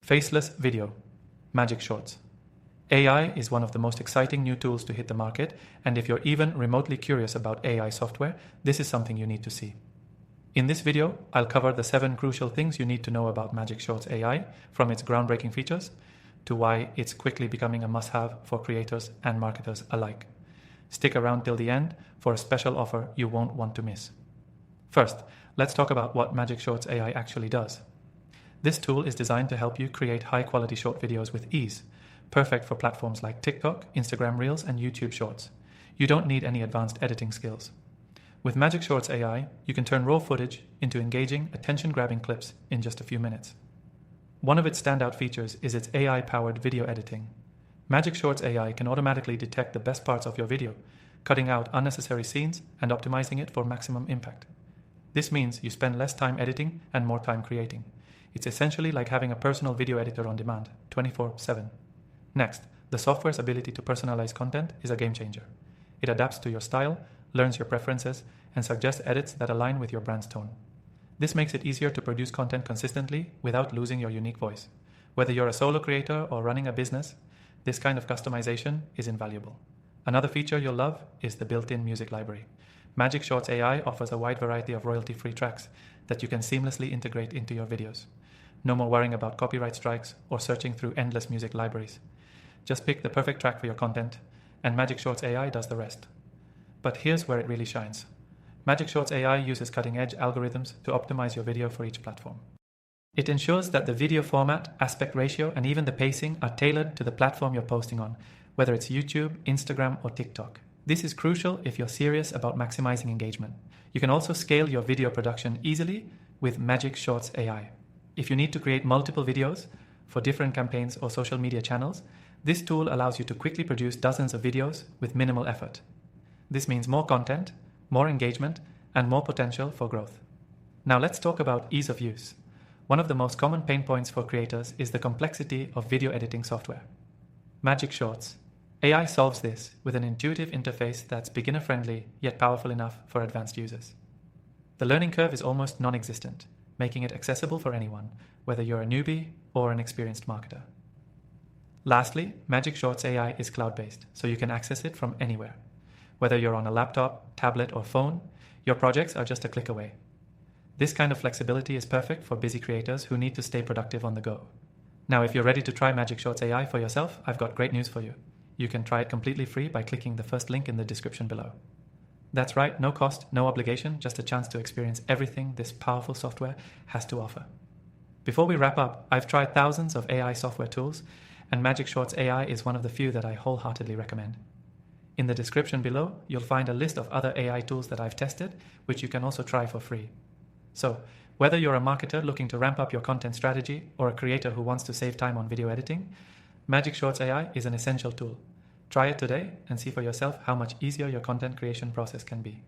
Faceless video, Magic Shorts. AI is one of the most exciting new tools to hit the market, and if you're even remotely curious about AI software, this is something you need to see. In this video, I'll cover the 7 crucial things you need to know about Magic Shorts AI, from its groundbreaking features to why it's quickly becoming a must-have for creators and marketers alike. Stick around till the end for a special offer you won't want to miss. First, let's talk about what Magic Shorts AI actually does. This tool is designed to help you create high-quality short videos with ease, perfect for platforms like TikTok, Instagram Reels, and YouTube Shorts. You don't need any advanced editing skills. With Magic Shorts AI, you can turn raw footage into engaging, attention-grabbing clips in just a few minutes. One of its standout features is its AI-powered video editing. Magic Shorts AI can automatically detect the best parts of your video, cutting out unnecessary scenes and optimizing it for maximum impact. This means you spend less time editing and more time creating. It's essentially like having a personal video editor on demand, 24/7. Next, the software's ability to personalize content is a game changer. It adapts to your style, learns your preferences, and suggests edits that align with your brand's tone. This makes it easier to produce content consistently without losing your unique voice. Whether you're a solo creator or running a business, this kind of customization is invaluable. Another feature you'll love is the built-in music library. Magic Shorts AI offers a wide variety of royalty-free tracks that you can seamlessly integrate into your videos. No more worrying about copyright strikes or searching through endless music libraries. Just pick the perfect track for your content, and Magic Shorts AI does the rest. But here's where it really shines. Magic Shorts AI uses cutting-edge algorithms to optimize your video for each platform. It ensures that the video format, aspect ratio, and even the pacing are tailored to the platform you're posting on, whether it's YouTube, Instagram, or TikTok. This is crucial if you're serious about maximizing engagement. You can also scale your video production easily with Magic Shorts AI. If you need to create multiple videos for different campaigns or social media channels, this tool allows you to quickly produce dozens of videos with minimal effort. This means more content, more engagement, and more potential for growth. Now let's talk about ease of use. One of the most common pain points for creators is the complexity of video editing software. Magic Shorts AI solves this with an intuitive interface that's beginner-friendly yet powerful enough for advanced users. The learning curve is almost non-existent, making it accessible for anyone, whether you're a newbie or an experienced marketer. Lastly, Magic Shorts AI is cloud-based, so you can access it from anywhere. Whether you're on a laptop, tablet, or phone, your projects are just a click away. This kind of flexibility is perfect for busy creators who need to stay productive on the go. Now, if you're ready to try Magic Shorts AI for yourself, I've got great news for you. You can try it completely free by clicking the first link in the description below. That's right, no cost, no obligation, just a chance to experience everything this powerful software has to offer. Before we wrap up, I've tried thousands of AI software tools, and Magic Shorts AI is one of the few that I wholeheartedly recommend. In the description below, you'll find a list of other AI tools that I've tested, which you can also try for free. So, whether you're a marketer looking to ramp up your content strategy or a creator who wants to save time on video editing, Magic Shorts AI is an essential tool. Try it today and see for yourself how much easier your content creation process can be.